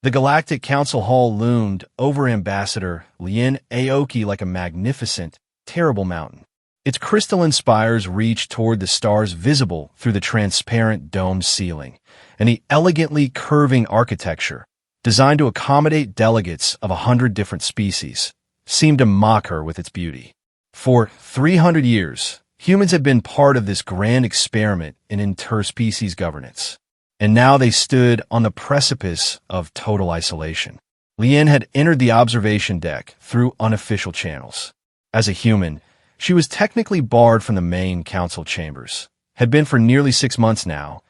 The Galactic Council Hall loomed over Ambassador Lien Aoki like a magnificent, terrible mountain. Its crystalline spires reached toward the stars visible through the transparent domed ceiling, and the elegantly curving architecture, designed to accommodate delegates of 100 different species, seemed to mock her with its beauty. For 300 years, humans had been part of this grand experiment in interspecies governance, and now they stood on the precipice of total isolation. Lien had entered the observation deck through unofficial channels. As a human, she was technically barred from the main council chambers, had been for nearly 6 months now,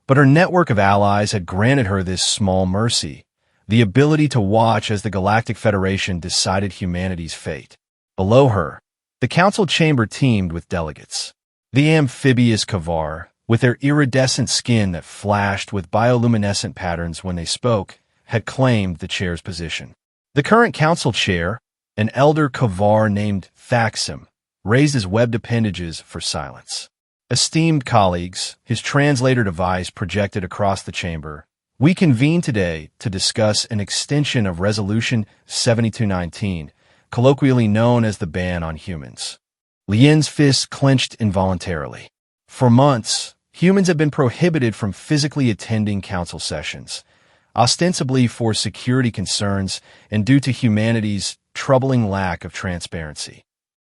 but her network of allies had granted her this small mercy, the ability to watch as the Galactic Federation decided humanity's fate. Below her, the council chamber teemed with delegates. The amphibious Kavar, with their iridescent skin that flashed with bioluminescent patterns when they spoke, had claimed the chair's position. The current council chair, an elder Kavar named Thaxim, raised his webbed appendages for silence. Esteemed colleagues, his translator device projected across the chamber, we convene today to discuss an extension of Resolution 7219, colloquially known as the ban on humans. Lien's fists clenched involuntarily. For months, humans have been prohibited from physically attending council sessions, ostensibly for security concerns and due to humanity's troubling lack of transparency.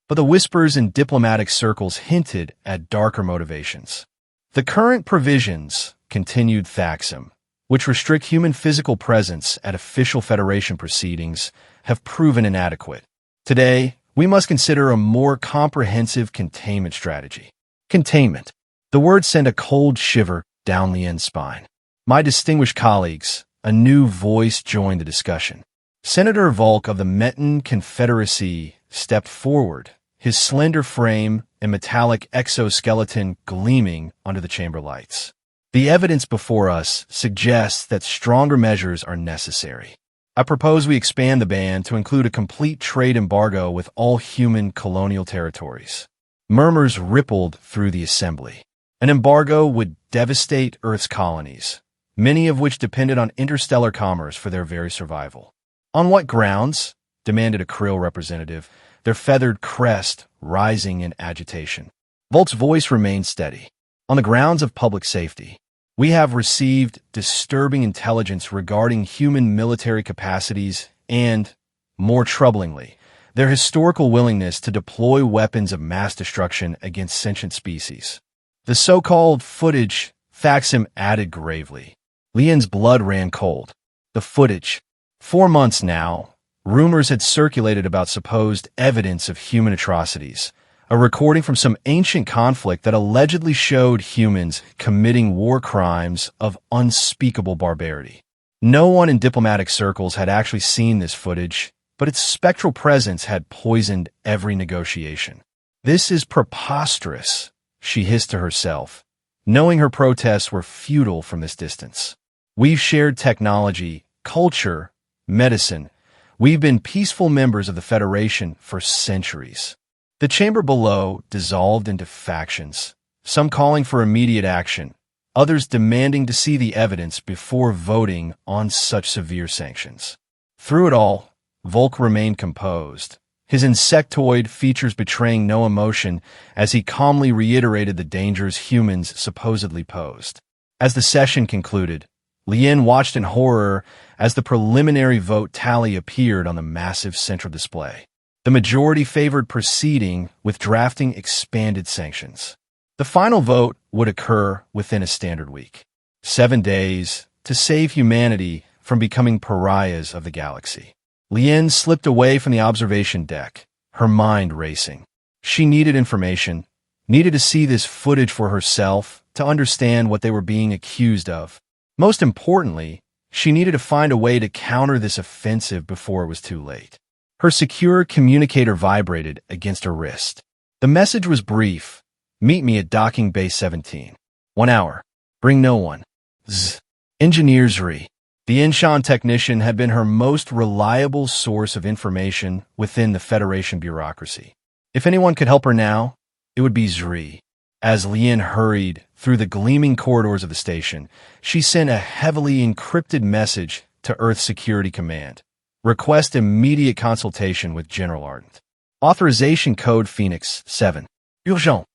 But the whispers in diplomatic circles hinted at darker motivations. The current provisions, continued Thaxim, which restrict human physical presence at official Federation proceedings, have proven inadequate. Today, we must consider a more comprehensive containment strategy. Containment. The word sent a cold shiver down Lien's spine. My distinguished colleagues, a new voice joined the discussion. Senator Volk of the Metin Confederacy stepped forward, his slender frame and metallic exoskeleton gleaming under the chamber lights. The evidence before us suggests that stronger measures are necessary. I propose we expand the ban to include a complete trade embargo with all human colonial territories. Murmurs rippled through the assembly. An embargo would devastate Earth's colonies, many of which depended on interstellar commerce for their very survival. On what grounds? Demanded a Krill representative, their feathered crest rising in agitation. Volk's voice remained steady. On the grounds of public safety, we have received disturbing intelligence regarding human military capacities and, more troublingly, their historical willingness to deploy weapons of mass destruction against sentient species. The so-called footage, Thaxim added gravely. Lien's blood ran cold. The footage. 4 months now, rumors had circulated about supposed evidence of human atrocities, a recording from some ancient conflict that allegedly showed humans committing war crimes of unspeakable barbarity. No one in diplomatic circles had actually seen this footage, but its spectral presence had poisoned every negotiation. This is preposterous, she hissed to herself, knowing her protests were futile from this distance. We've shared technology, culture, medicine. We've been peaceful members of the Federation for centuries. The chamber below dissolved into factions, some calling for immediate action, others demanding to see the evidence before voting on such severe sanctions. Through it all, Volk remained composed, his insectoid features betraying no emotion as he calmly reiterated the dangers humans supposedly posed. As the session concluded, Lien watched in horror as the preliminary vote tally appeared on the massive central display. The majority favored proceeding with drafting expanded sanctions. The final vote would occur within a standard week. 7 days to save humanity from becoming pariahs of the galaxy. Lien slipped away from the observation deck, her mind racing. She needed information, needed to see this footage for herself, to understand what they were being accused of. Most importantly, she needed to find a way to counter this offensive before it was too late. Her secure communicator vibrated against her wrist. The message was brief. Meet me at docking bay 17. 1 hour. Bring no one. Z. Engineer Zri. The Inshan technician had been her most reliable source of information within the Federation bureaucracy. If anyone could help her now, it would be Zri. As Lien hurried through the gleaming corridors of the station, she sent a heavily encrypted message to Earth Security Command. Request immediate consultation with General Ardent. Authorization Code Phoenix 7. Urgent.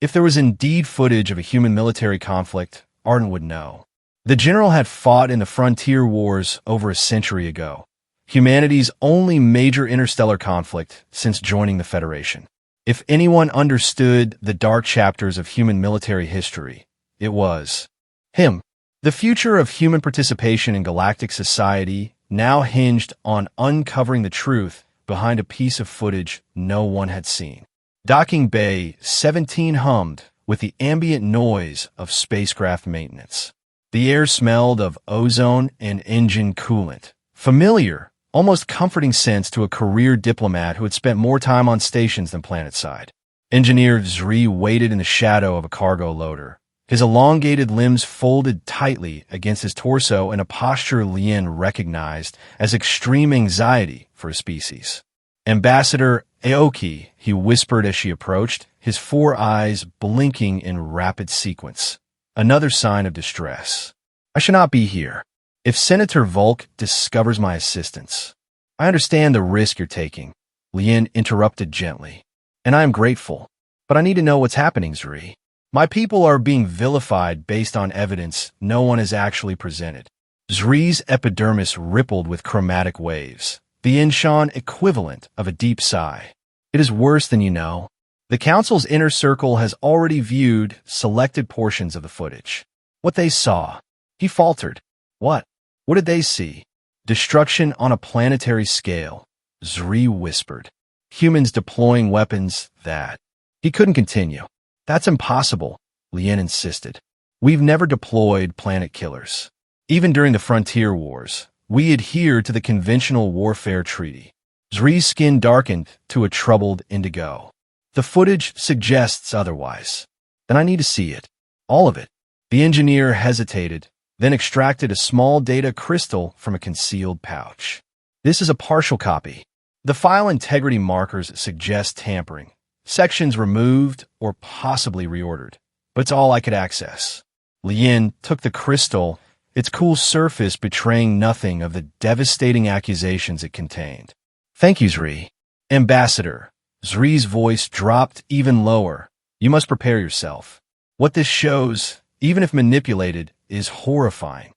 If there was indeed footage of a human military conflict, Ardent would know. The general had fought in the frontier wars over a century ago, humanity's only major interstellar conflict since joining the Federation. If anyone understood the dark chapters of human military history, it was him. The future of human participation in galactic society now hinged on uncovering the truth behind a piece of footage no one had seen. Docking Bay 17 hummed with the ambient noise of spacecraft maintenance. The air smelled of ozone and engine coolant. Familiar, almost comforting sense to a career diplomat who had spent more time on stations than planetside. Engineer Zri waited in the shadow of a cargo loader, his elongated limbs folded tightly against his torso in a posture Lien recognized as extreme anxiety for his species. Ambassador Aoki, he whispered as she approached, his 4 eyes blinking in rapid sequence. Another sign of distress. I should not be here. If Senator Volk discovers my assistance. I understand the risk you're taking, Lien interrupted gently. And I am grateful. But I need to know what's happening, Zri. My people are being vilified based on evidence no one has actually presented. Zri's epidermis rippled with chromatic waves, the Inshan equivalent of a deep sigh. It is worse than you know. The Council's inner circle has already viewed selected portions of the footage. What they saw. He faltered. What? What did they see? Destruction on a planetary scale, Zri whispered. Humans deploying weapons that. He couldn't continue. That's impossible, Lien insisted. We've never deployed planet killers. Even during the frontier wars, we adhere to the conventional warfare treaty. Zri's skin darkened to a troubled indigo. The footage suggests otherwise. Then I need to see it. All of it. The engineer hesitated, then extracted a small data crystal from a concealed pouch. This is a partial copy. The file integrity markers suggest tampering. Sections removed or possibly reordered, but it's all I could access. Lien took the crystal, its cool surface betraying nothing of the devastating accusations it contained. Thank you, Zri. Ambassador. Zri's voice dropped even lower. You must prepare yourself. What this shows, even if manipulated, is horrifying.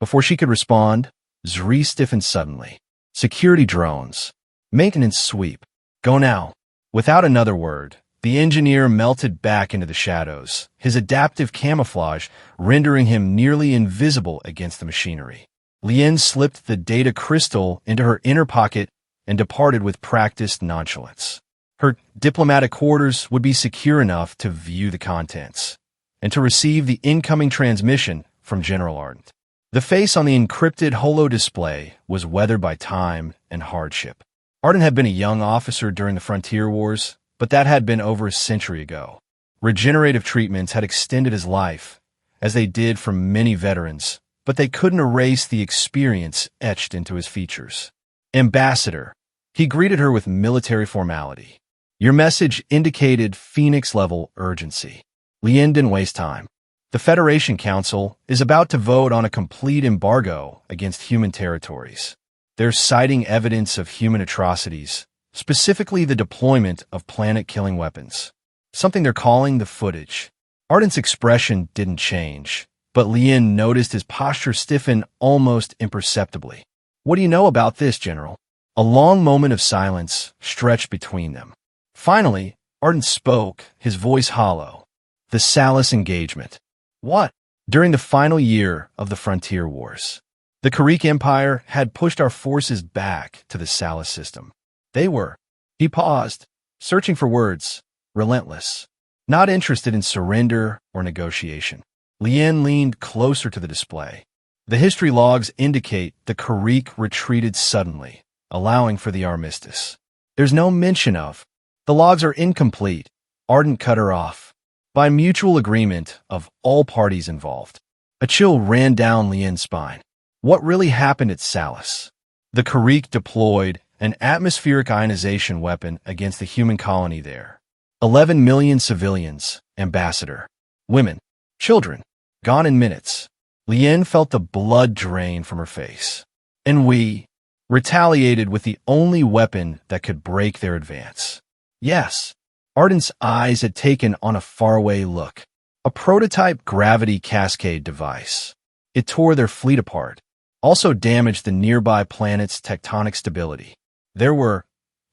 Before she could respond, Zri stiffened suddenly. Security drones. Maintenance sweep. Go now. Without another word, the engineer melted back into the shadows, his adaptive camouflage rendering him nearly invisible against the machinery. Lien slipped the data crystal into her inner pocket and departed with practiced nonchalance. Her diplomatic quarters would be secure enough to view the contents and to receive the incoming transmission from General Ardent. The face on the encrypted holo display was weathered by time and hardship. Ardent had been a young officer during the frontier wars, but that had been over a century ago. Regenerative treatments had extended his life, as they did for many veterans, but they couldn't erase the experience etched into his features. Ambassador. He greeted her with military formality. Your message indicated Phoenix-level urgency. Lien didn't waste time. The Federation Council is about to vote on a complete embargo against human territories. They're citing evidence of human atrocities, specifically the deployment of planet-killing weapons, something they're calling the footage. Ardent's expression didn't change, but Lien noticed his posture stiffen almost imperceptibly. What do you know about this, General? A long moment of silence stretched between them. Finally, Ardent spoke, his voice hollow. The Salus engagement. What? During the final year of the frontier wars. The Karek Empire had pushed our forces back to the Salus system. They were. He paused, searching for words, relentless, not interested in surrender or negotiation. Lien leaned closer to the display. The history logs indicate the Karek retreated suddenly, allowing for the armistice. There's no mention of. The logs are incomplete. Ardent cut her off. By mutual agreement of all parties involved. A chill ran down Lien's spine. What really happened at Salus? The Karek deployed an atmospheric ionization weapon against the human colony there. 11 million civilians, Ambassador. Women, children, gone in minutes. Lien felt the blood drain from her face. And we retaliated with the only weapon that could break their advance. Yes, Arden's eyes had taken on a faraway look. A prototype gravity cascade device. It tore their fleet apart, also damaged the nearby planet's tectonic stability. There were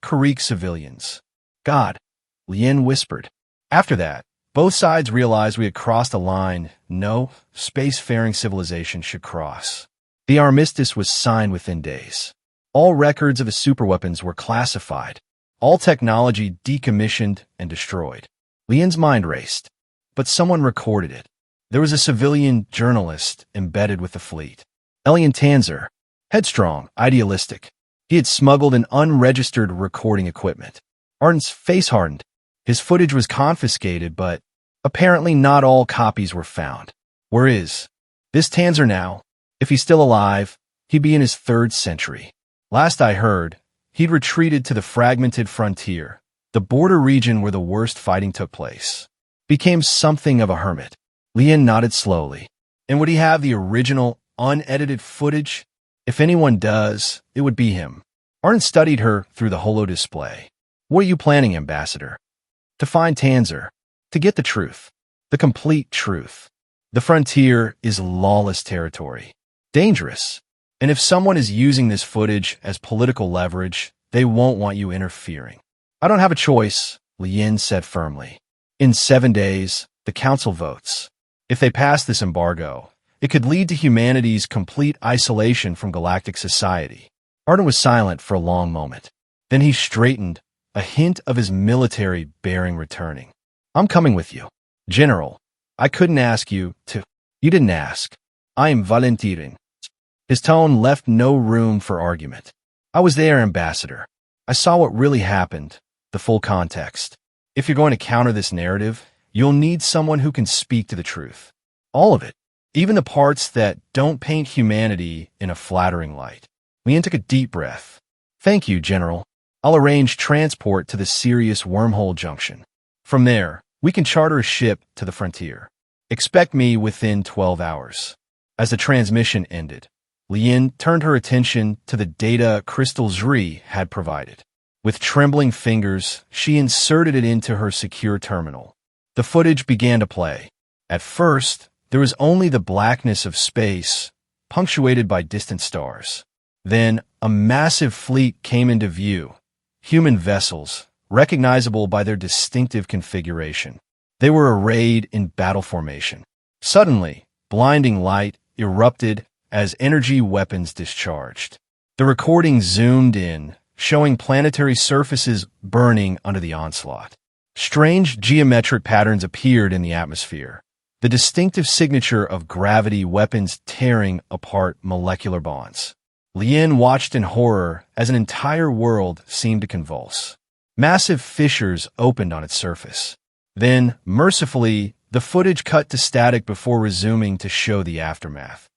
Karek civilians. God, Lien whispered. After that, both sides realized we had crossed a line no spacefaring civilization should cross. The armistice was signed within days. All records of the superweapons were classified, all technology decommissioned and destroyed. Lien's mind raced, but someone recorded it. There was a civilian journalist embedded with the fleet. Elian Tanzer, headstrong, idealistic. He had smuggled an unregistered recording equipment. Arden's face hardened. His footage was confiscated, but apparently not all copies were found. Where is this Tanzer now? If he's still alive, he'd be in his 3rd century. Last I heard, he'd retreated to the fragmented frontier, the border region where the worst fighting took place. Became something of a hermit. Lien nodded slowly. And would he have the original, unedited footage? If anyone does, it would be him. Arden studied her through the holo display. What are you planning, Ambassador? To find Tanzer. To get the truth. The complete truth. The frontier is lawless territory. Dangerous. And if someone is using this footage as political leverage, they won't want you interfering. I don't have a choice, Lien said firmly. In 7 days, the Council votes. If they pass this embargo, it could lead to humanity's complete isolation from galactic society. Arden was silent for a long moment. Then he straightened, a hint of his military bearing returning. I'm coming with you. General, I couldn't ask you to. You didn't ask. I am volunteering. His tone left no room for argument. I was there, Ambassador. I saw what really happened, the full context. If you're going to counter this narrative, you'll need someone who can speak to the truth. All of it. Even the parts that don't paint humanity in a flattering light. Lien took a deep breath. Thank you, General. I'll arrange transport to the Sirius wormhole junction. From there, we can charter a ship to the frontier. Expect me within 12 hours. As the transmission ended, Lien turned her attention to the data Crystal Zri had provided. With trembling fingers, she inserted it into her secure terminal. The footage began to play. At first, there was only the blackness of space, punctuated by distant stars. Then, a massive fleet came into view. Human vessels, recognizable by their distinctive configuration. They were arrayed in battle formation. Suddenly, blinding light erupted as energy weapons discharged. The recording zoomed in, showing planetary surfaces burning under the onslaught. Strange geometric patterns appeared in the atmosphere, the distinctive signature of gravity weapons tearing apart molecular bonds. Lien watched in horror as an entire world seemed to convulse. Massive fissures opened on its surface. Then, mercifully, the footage cut to static before resuming to show the aftermath.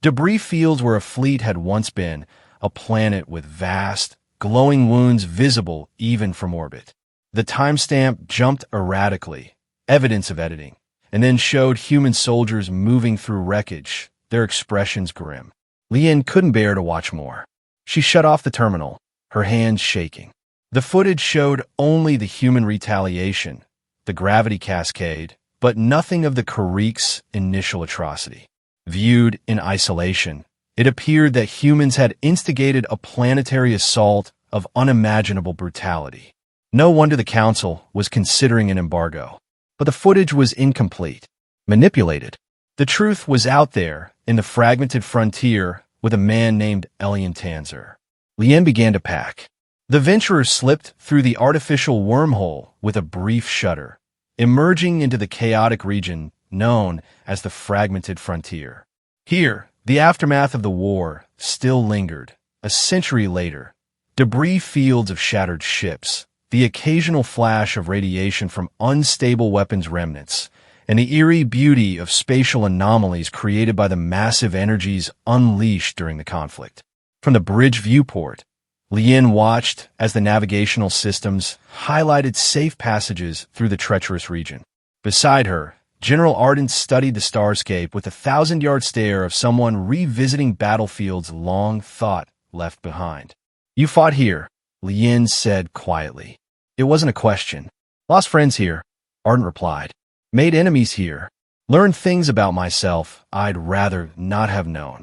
Debris fields where a fleet had once been, a planet with vast, glowing wounds visible even from orbit. The timestamp jumped erratically, evidence of editing, and then showed human soldiers moving through wreckage, their expressions grim. Lien couldn't bear to watch more. She shut off the terminal, her hands shaking. The footage showed only the human retaliation, the gravity cascade, but nothing of the Karek's initial atrocity. Viewed in isolation, it appeared that humans had instigated a planetary assault of unimaginable brutality. No wonder the Council was considering an embargo. But the footage was incomplete, manipulated. The truth was out there in the fragmented frontier with a man named Elian Tanzer. Lien began to pack. The venturer slipped through the artificial wormhole with a brief shudder, emerging into the chaotic region known as the fragmented frontier. Here, the aftermath of the war still lingered. A century later, debris fields of shattered ships, the occasional flash of radiation from unstable weapons remnants, and the eerie beauty of spatial anomalies created by the massive energies unleashed during the conflict. From the bridge viewport, Lien watched as the navigational systems highlighted safe passages through the treacherous region. Beside her, General Arden studied the starscape with a 1,000-yard stare of someone revisiting battlefields long thought left behind. You fought here, Lien said quietly. It wasn't a question. Lost friends here, Arden replied. Made enemies here. Learned things about myself I'd rather not have known.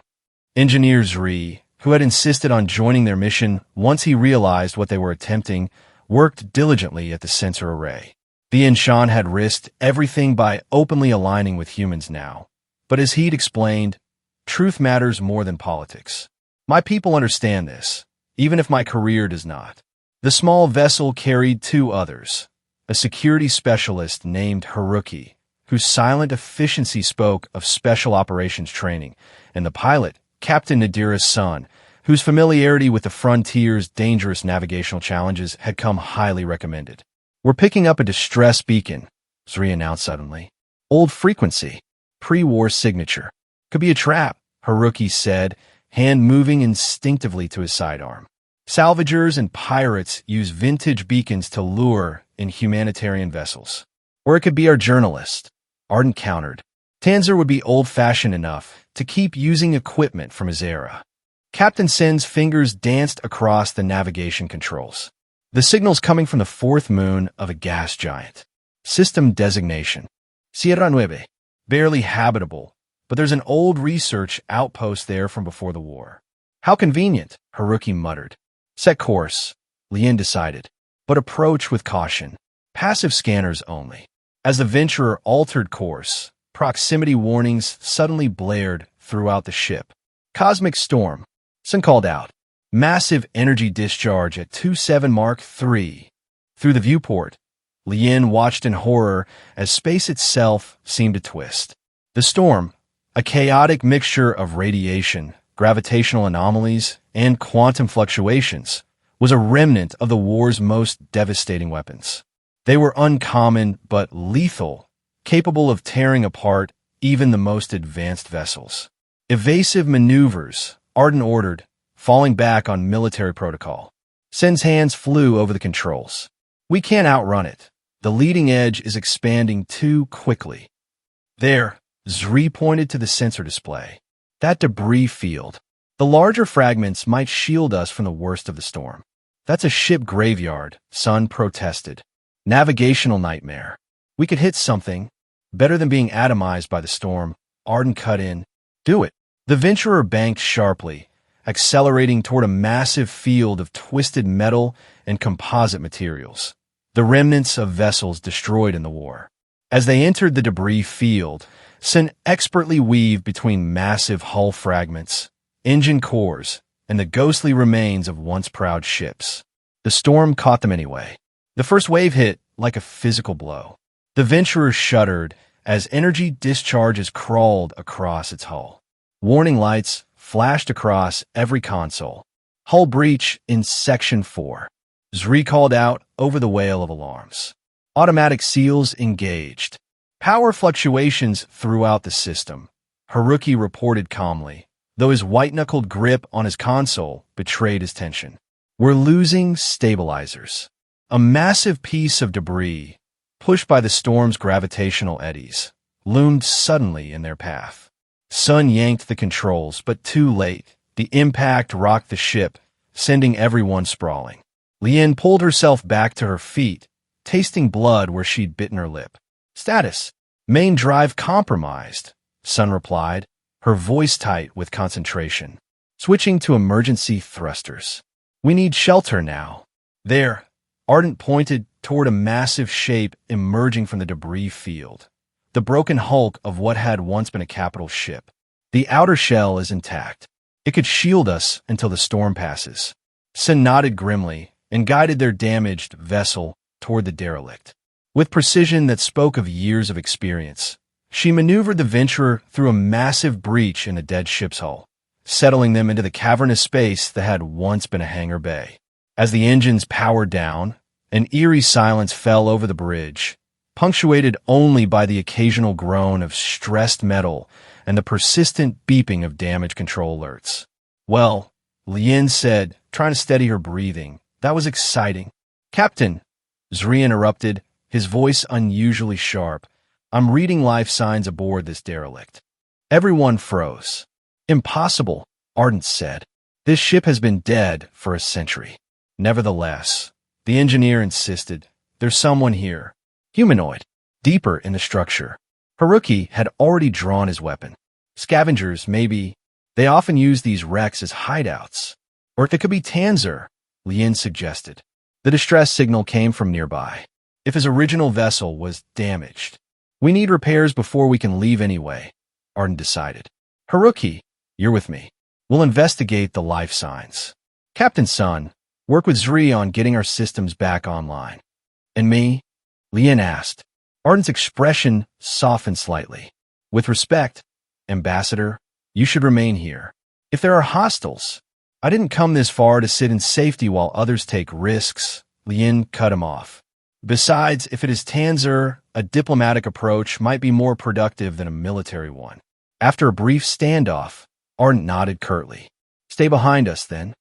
Engineer Zri, who had insisted on joining their mission once he realized what they were attempting, worked diligently at the sensor array. The Inshan had risked everything by openly aligning with humans now. But as he'd explained, truth matters more than politics. My people understand this, even if my career does not. The small vessel carried two others, a security specialist named Haruki, whose silent efficiency spoke of special operations training, and the pilot, Captain Nadira's son, whose familiarity with the frontier's dangerous navigational challenges had come highly recommended. We're picking up a distress beacon, Zri announced suddenly. Old frequency, pre-war signature. Could be a trap, Haruki said, hand moving instinctively to his sidearm. Salvagers and pirates use vintage beacons to lure in humanitarian vessels. Or it could be our journalist, Arden countered. Tanzer would be old-fashioned enough to keep using equipment from his era. Captain Sen's fingers danced across the navigation controls. The signal's coming from the fourth moon of a gas giant. System designation. Sierra Nueve. Barely habitable, but there's an old research outpost there from before the war. How convenient, Haruki muttered. Set course, Lien decided, but approach with caution. Passive scanners only. As the Venturer altered course, proximity warnings suddenly blared throughout the ship. Cosmic storm, Sun called out. Massive energy discharge at 27 Mark III. Through the viewport, Lien watched in horror as space itself seemed to twist. The storm, a chaotic mixture of radiation, gravitational anomalies, and quantum fluctuations, was a remnant of the war's most devastating weapons. They were uncommon but lethal, capable of tearing apart even the most advanced vessels. Evasive maneuvers, Arden ordered, falling back on military protocol. Sen's hands flew over the controls. We can't outrun it. The leading edge is expanding too quickly. There, Zri pointed to the sensor display. That debris field. The larger fragments might shield us from the worst of the storm. That's a ship graveyard, Sun protested. Navigational nightmare. We could hit something. Better than being atomized by the storm, Arden cut in. Do it. The Venturer banked sharply, accelerating toward a massive field of twisted metal and composite materials, the remnants of vessels destroyed in the war. As they entered the debris field, Sun expertly weaved between massive hull fragments, engine cores, and the ghostly remains of once proud ships. The storm caught them anyway. The first wave hit like a physical blow. The Venturer shuddered as energy discharges crawled across its hull. Warning lights flashed across every console. Hull breach in Section 4. Zri called out over the wail of alarms. Automatic seals engaged. Power fluctuations throughout the system, Haruki reported calmly, though his white-knuckled grip on his console betrayed his tension. We're losing stabilizers. A massive piece of debris, pushed by the storm's gravitational eddies, loomed suddenly in their path. Sun yanked the controls, but too late. The impact rocked the ship, sending everyone sprawling. Lien pulled herself back to her feet, tasting blood where she'd bitten her lip. Status. Main drive compromised, Sun replied, her voice tight with concentration. Switching to emergency thrusters. We need shelter now. There, Ardent pointed toward a massive shape emerging from the debris field. The broken hulk of what had once been a capital ship. The outer shell is intact. It could shield us until the storm passes. Sun nodded grimly and guided their damaged vessel toward the derelict. With precision that spoke of years of experience, she maneuvered the Venturer through a massive breach in the dead ship's hull, settling them into the cavernous space that had once been a hangar bay. As the engines powered down, an eerie silence fell over the bridge, punctuated only by the occasional groan of stressed metal and the persistent beeping of damage control alerts. Well, Lien said, trying to steady her breathing, that was exciting. Captain, Zri interrupted, his voice unusually sharp, I'm reading life signs aboard this derelict. Everyone froze. Impossible, Ardent said. This ship has been dead for a century. Nevertheless, the engineer insisted, there's someone here. Humanoid. Deeper in the structure. Haruki had already drawn his weapon. Scavengers, maybe. They often use these wrecks as hideouts. Or it could be Tanzer, Lien suggested. The distress signal came from nearby. If his original vessel was damaged. We need repairs before we can leave anyway, Arden decided. Haruki, you're with me. We'll investigate the life signs. Captain Sun, work with Zri on getting our systems back online. And me? Lien asked. Arden's expression softened slightly. With respect, Ambassador, you should remain here. If there are hostiles, I didn't come this far to sit in safety while others take risks. Lien cut him off. Besides, if it is Tanzer, a diplomatic approach might be more productive than a military one. After a brief standoff, Arden nodded curtly. Stay behind us, then.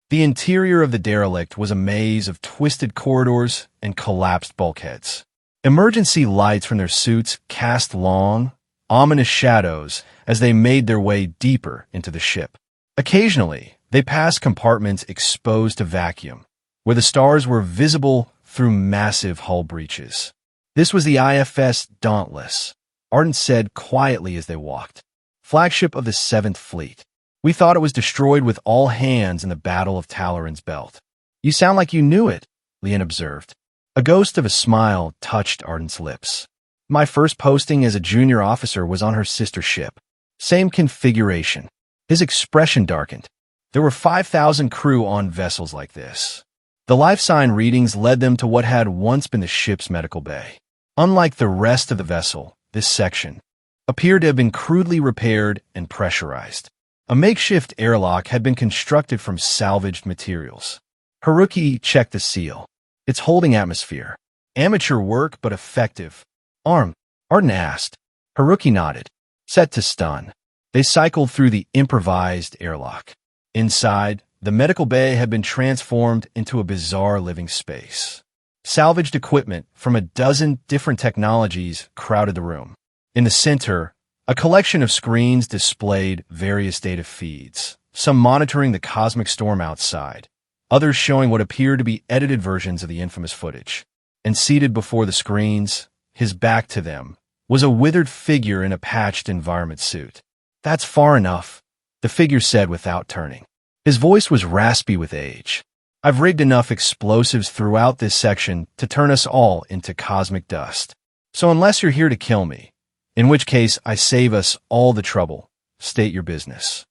The interior of the derelict was a maze of twisted corridors and collapsed bulkheads. Emergency lights from their suits cast long, ominous shadows as they made their way deeper into the ship. Occasionally, they passed compartments exposed to vacuum, where the stars were visible through massive hull breaches. This was the IFS Dauntless, Arden said quietly as they walked. Flagship of the 7th Fleet. We thought it was destroyed with all hands in the Battle of Talaran's Belt. You sound like you knew it, Lien observed. A ghost of a smile touched Arden's lips. My first posting as a junior officer was on her sister ship. Same configuration. His expression darkened. There were 5,000 crew on vessels like this. The life sign readings led them to what had once been the ship's medical bay. Unlike the rest of the vessel, this section appeared to have been crudely repaired and pressurized. A makeshift airlock had been constructed from salvaged materials. Haruki checked the seal. It's holding atmosphere. Amateur work, but effective. Arden asked. Haruki nodded. Set to stun. They cycled through the improvised airlock. Inside, the medical bay had been transformed into a bizarre living space. Salvaged equipment from a dozen different technologies crowded the room. In the center, a collection of screens displayed various data feeds, some monitoring the cosmic storm outside, others showing what appeared to be edited versions of the infamous footage. And seated before the screens, his back to them, was a withered figure in a patched environment suit. That's far enough, the figure said without turning. His voice was raspy with age. I've rigged enough explosives throughout this section to turn us all into cosmic dust. So unless you're here to kill me, in which case I save us all the trouble, state your business.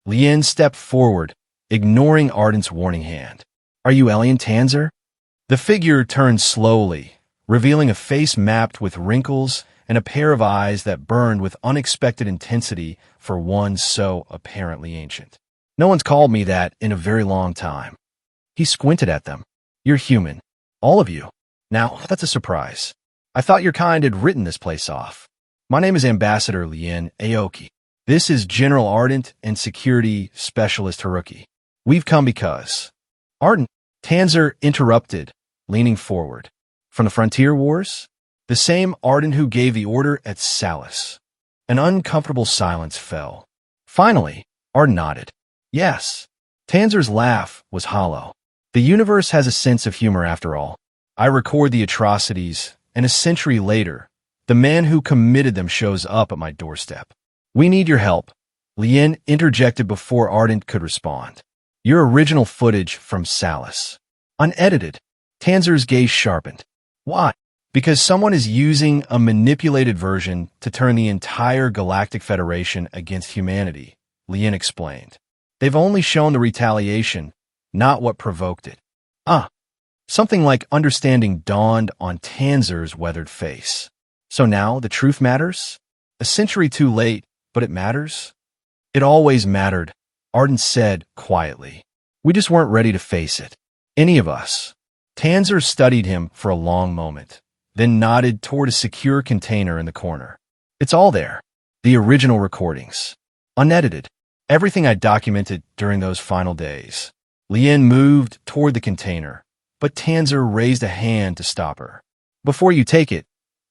Lien stepped forward, ignoring Arden's warning hand. Are you Alien Tanzer? The figure turned slowly, revealing a face mapped with wrinkles and a pair of eyes that burned with unexpected intensity for one so apparently ancient. No one's called me that in a very long time. He squinted at them. You're human. All of you. Now, that's a surprise. I thought your kind had written this place off. My name is Ambassador Lien Aoki. This is General Ardent and Security Specialist Haruki. We've come because... Ardent, Tanzer interrupted, leaning forward. From the Frontier Wars? The same Ardent who gave the order at Salus. An uncomfortable silence fell. Finally, Ardent nodded. Yes. Tanzer's laugh was hollow. The universe has a sense of humor after all. I record the atrocities, and a century later, the man who committed them shows up at my doorstep. We need your help. Lien interjected before Ardent could respond. Your original footage from Salus. Unedited. Tanzer's gaze sharpened. Why? Because someone is using a manipulated version to turn the entire Galactic Federation against humanity, Lien explained. They've only shown the retaliation, not what provoked it. Something like understanding dawned on Tanzer's weathered face. So now the truth matters? A century too late, but it matters? It always mattered, Arden said quietly. We just weren't ready to face it. Any of us. Tanzer studied him for a long moment, then nodded toward a secure container in the corner. It's all there. The original recordings. Unedited. Everything I documented during those final days. Lien moved toward the container, but Tanzer raised a hand to stop her. Before you take it,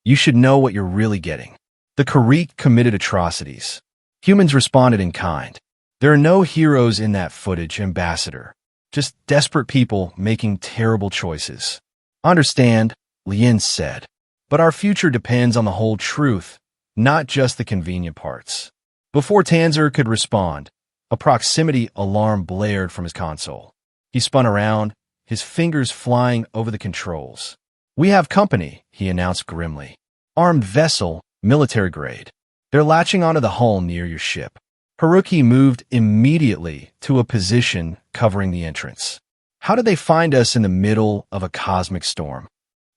You should know what you're really getting. The Karuk committed atrocities. Humans responded in kind. There are no heroes in that footage, Ambassador. Just desperate people making terrible choices. Understand, Lien said. But our future depends on the whole truth, not just the convenient parts. Before Tanzer could respond, a proximity alarm blared from his console. He spun around, his fingers flying over the controls. "We have company," he announced grimly. "Armed vessel, military grade. They're latching onto the hull near your ship." Haruki moved immediately to a position covering the entrance. "How did they find us in the middle of a cosmic storm?"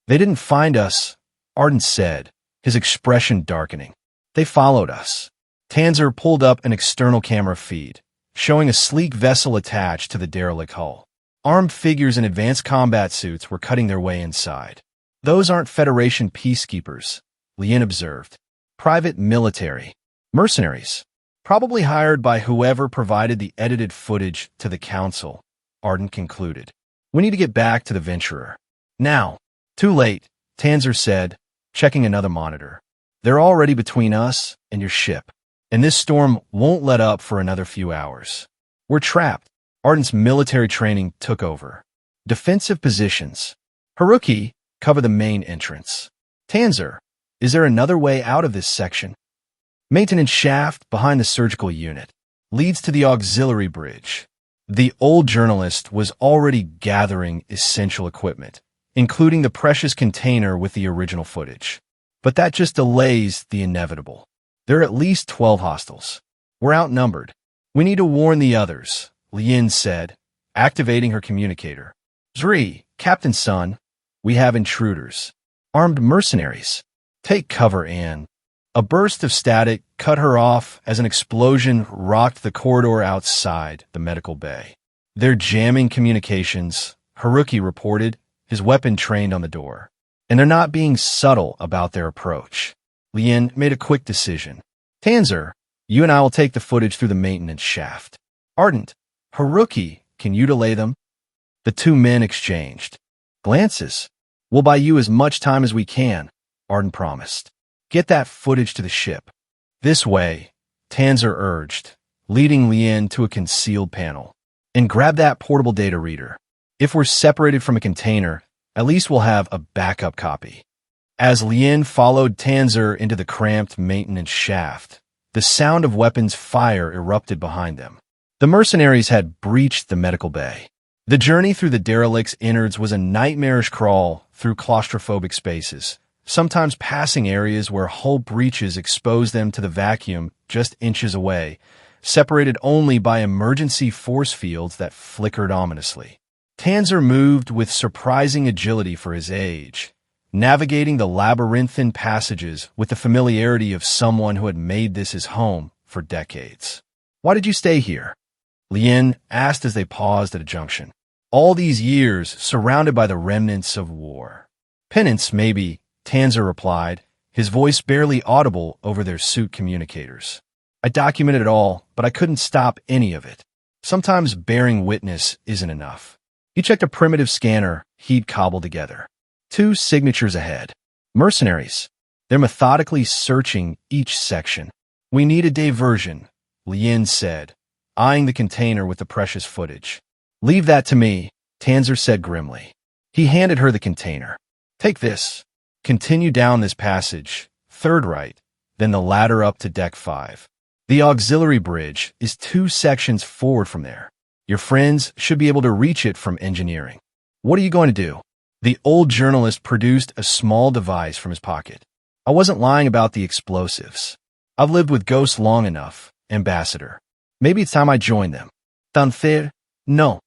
"They didn't find us," Arden said, his expression darkening. "They followed us." Tanzer pulled up an external camera feed, showing a sleek vessel attached to the derelict hull. Armed figures in advanced combat suits were cutting their way inside. "Those aren't Federation peacekeepers," Lien observed. "Private military. Mercenaries. Probably hired by whoever provided the edited footage to the Council," Arden concluded. "We need to get back to the Venturer. Now." "Too late," Tanzer said, checking another monitor. "They're already between us and your ship, and this storm won't let up for another few hours. We're trapped." Arden's military training took over. "Defensive positions. Haruki, cover the main entrance. Tanzer, is there another way out of this section?" "Maintenance shaft behind the surgical unit. Leads to the auxiliary bridge." The old journalist was already gathering essential equipment, including the precious container with the original footage. But that just delays the inevitable. There are at least 12 hostiles. We're outnumbered. "We need to warn the others," Lien said, activating her communicator. "Zri, Captain Sun, we have intruders. Armed mercenaries. Take cover, Anne." A burst of static cut her off as an explosion rocked the corridor outside the medical bay. "They're jamming communications," Haruki reported, his weapon trained on the door. "And they're not being subtle about their approach." Lien made a quick decision. "Tanzer, you and I will take the footage through the maintenance shaft. Ardent, Haruki, can you delay them?" The two men exchanged glances. "We'll buy you as much time as we can," Arden promised. "Get that footage to the ship." "This way," Tanzer urged, leading Lien to a concealed panel. "And grab that portable data reader. If we're separated from a container, at least we'll have a backup copy." As Lien followed Tanzer into the cramped maintenance shaft, the sound of weapons fire erupted behind them. The mercenaries had breached the medical bay. The journey through the derelict's innards was a nightmarish crawl through claustrophobic spaces, sometimes passing areas where hull breaches exposed them to the vacuum just inches away, separated only by emergency force fields that flickered ominously. Tanzer moved with surprising agility for his age, navigating the labyrinthine passages with the familiarity of someone who had made this his home for decades. "Why did you stay here?" Lien asked as they paused at a junction. "All these years surrounded by the remnants of war." "Penance, maybe," Tanzer replied, his voice barely audible over their suit communicators. "I documented it all, but I couldn't stop any of it. Sometimes bearing witness isn't enough." He checked a primitive scanner he'd cobbled together. 2 signatures ahead. Mercenaries. They're methodically searching each section. "We need a diversion," Lien said, eyeing the container with the precious footage. "Leave that to me," Tanzer said grimly. He handed her the container. "Take this. Continue down this passage, 3rd right, then the ladder up to deck 5. The auxiliary bridge is 2 sections forward from there. Your friends should be able to reach it from engineering." "What are you going to do?" The old journalist produced a small device from his pocket. "I wasn't lying about the explosives. I've lived with ghosts long enough, Ambassador. Maybe it's time I join them." "Tanzer, no.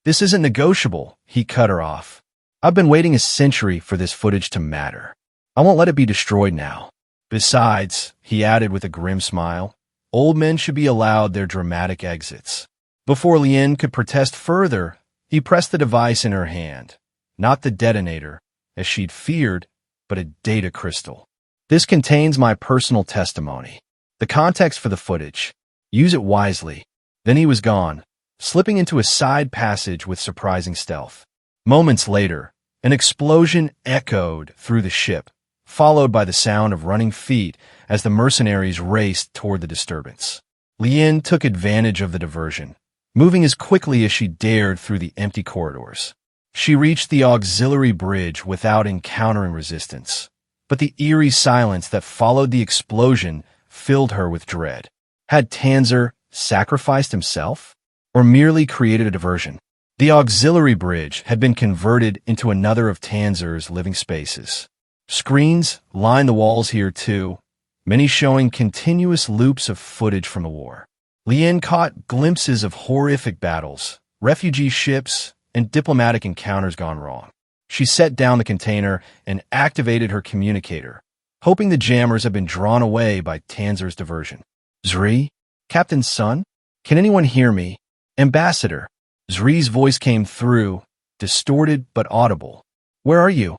This isn't negotiable," he cut her off. "I've been waiting a century for this footage to matter. I won't let it be destroyed now. Besides," he added with a grim smile, "old men should be allowed their dramatic exits." Before Lien could protest further, he pressed the device in her hand. Not the detonator, as she'd feared, but a data crystal. "This contains my personal testimony. The context for the footage. Use it wisely." Then he was gone, slipping into a side passage with surprising stealth. Moments later, an explosion echoed through the ship, followed by the sound of running feet as the mercenaries raced toward the disturbance. Lien took advantage of the diversion, moving as quickly as she dared through the empty corridors. She reached the auxiliary bridge without encountering resistance, but the eerie silence that followed the explosion filled her with dread. Had Tanzer sacrificed himself, or merely created a diversion? The auxiliary bridge had been converted into another of Tanzer's living spaces. Screens lined the walls here too, many showing continuous loops of footage from the war. Lien caught glimpses of horrific battles, refugee ships, and diplomatic encounters gone wrong. She set down the container and activated her communicator, hoping the jammers had been drawn away by Tanzer's diversion. Zri? Captain Sun? Can anyone hear me? Ambassador. Zri's voice came through, distorted but audible. Where are you?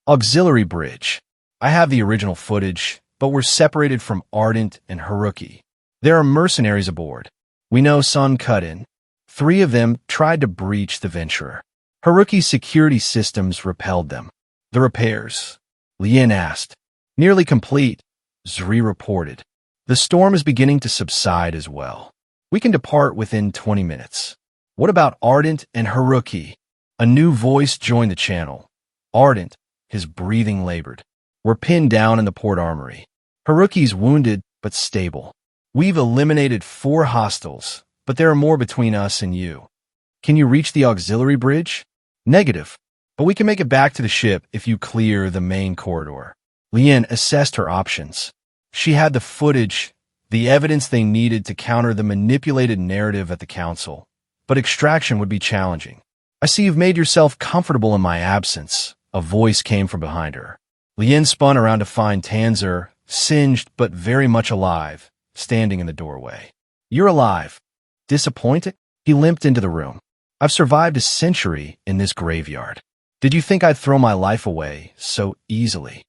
Auxiliary bridge. I have the original footage, but we're separated from Ardent and Haruki. There are mercenaries aboard. We know Sun cut in. 3 of them tried to breach the Venturer. Haruki's security systems repelled them. The repairs? Lien asked. Nearly complete, Zri reported. The storm is beginning to subside as well. We can depart within 20 minutes. What about Ardent and Haruki? A new voice joined the channel. Ardent, his breathing labored. We're pinned down in the port armory. Haruki's wounded but stable. We've eliminated 4 hostiles, but there are more between us and you. Can you reach the auxiliary bridge? Negative, but we can make it back to the ship if you clear the main corridor. Lien assessed her options. She had the footage, the evidence they needed to counter the manipulated narrative at the council, but extraction would be challenging. I see you've made yourself comfortable in my absence, a voice came from behind her. Lien spun around to find Tanzer, singed but very much alive, standing in the doorway. You're alive. Disappointed? He limped into the room. I've survived a century in this graveyard. Did you think I'd throw my life away so easily?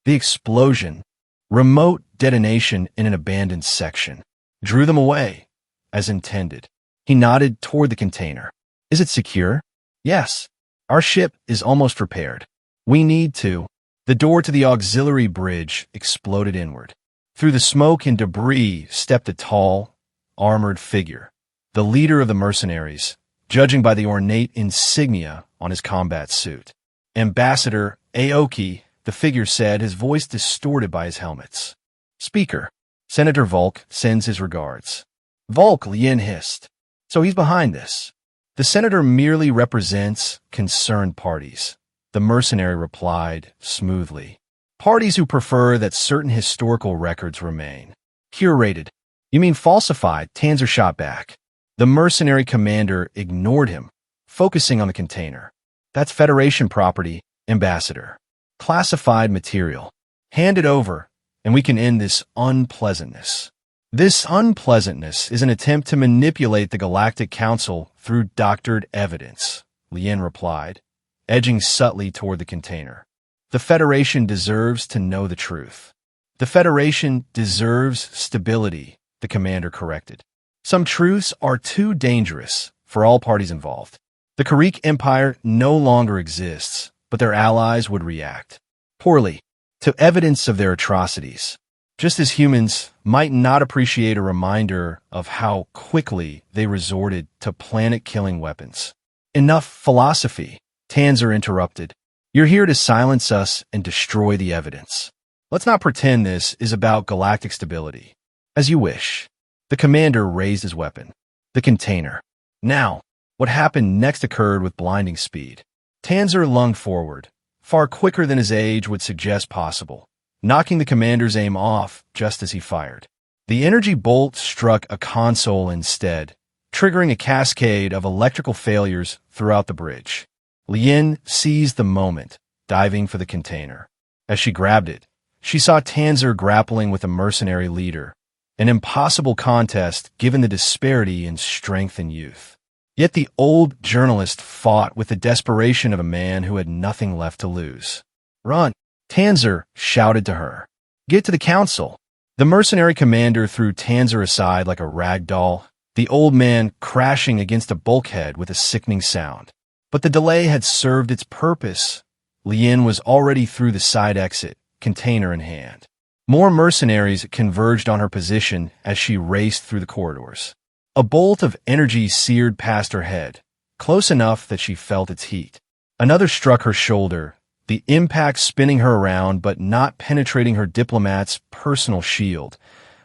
The explosion, remote detonation in an abandoned section, drew them away, as intended. He nodded toward the container. Is it secure? Yes. Our ship is almost repaired. We need to. The door to the auxiliary bridge exploded inward. Through the smoke and debris stepped a tall, armored figure, the leader of the mercenaries, judging by the ornate insignia on his combat suit. Ambassador Aoki, the figure said, his voice distorted by his helmets. Speaker, Senator Volk sends his regards. Volk, Lien hissed. So he's behind this. The senator merely represents concerned parties. The mercenary replied smoothly. Parties who prefer that certain historical records remain. Curated. You mean falsified? Tanzer shot back. The mercenary commander ignored him, focusing on the container. That's Federation property, Ambassador. Classified material. Hand it over, and we can end this unpleasantness. This unpleasantness is an attempt to manipulate the Galactic Council through doctored evidence, Lien replied, edging subtly toward the container. The Federation deserves to know the truth. The Federation deserves stability, the commander corrected. Some truths are too dangerous for all parties involved. The Karrik Empire no longer exists, but their allies would react poorly to evidence of their atrocities, just as humans might not appreciate a reminder of how quickly they resorted to planet-killing weapons. Enough philosophy, Tanzer interrupted. You're here to silence us and destroy the evidence. Let's not pretend this is about galactic stability. As you wish. The commander raised his weapon. The container. Now, what happened next occurred with blinding speed. Tanzer lunged forward, far quicker than his age would suggest possible, knocking the commander's aim off just as he fired. The energy bolt struck a console instead, triggering a cascade of electrical failures throughout the bridge. Lien seized the moment, diving for the container. As she grabbed it, she saw Tanzer grappling with a mercenary leader, an impossible contest given the disparity in strength and youth. Yet the old journalist fought with the desperation of a man who had nothing left to lose. Run! Tanzer shouted to her. Get to the council. The mercenary commander threw Tanzer aside like a rag doll, the old man crashing against a bulkhead with a sickening sound. But the delay had served its purpose. Lien was already through the side exit, container in hand. More mercenaries converged on her position as she raced through the corridors. A bolt of energy seared past her head, close enough that she felt its heat. Another struck her shoulder, the impact spinning her around but not penetrating her diplomat's personal shield,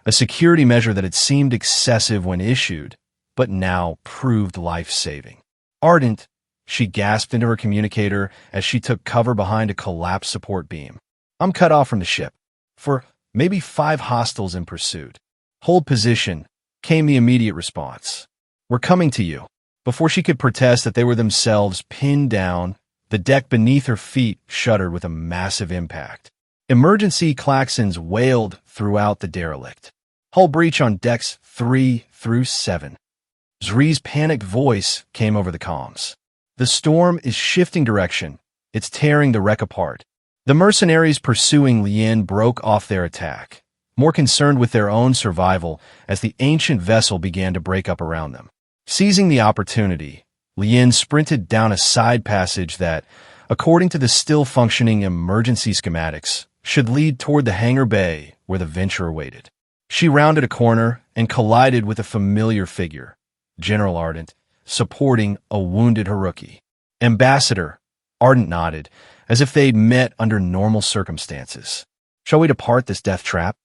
a security measure that had seemed excessive when issued, but now proved life-saving. Ardent, she gasped into her communicator as she took cover behind a collapsed support beam. I'm cut off from the ship. For maybe 5 hostiles in pursuit. Hold position, came the immediate response. We're coming to you. Before she could protest that they were themselves pinned down, the deck beneath her feet shuddered with a massive impact. Emergency klaxons wailed throughout the derelict. Hull breach on decks 3 through 7. Zri's panicked voice came over the comms. The storm is shifting direction. It's tearing the wreck apart. The mercenaries pursuing Lien broke off their attack, more concerned with their own survival as the ancient vessel began to break up around them. Seizing the opportunity, Lien sprinted down a side passage that, according to the still-functioning emergency schematics, should lead toward the hangar bay where the Venturer waited. She rounded a corner and collided with a familiar figure, General Ardent, supporting a wounded Haruki. Ambassador, Ardent nodded, as if they'd met under normal circumstances. Shall we depart this death trap?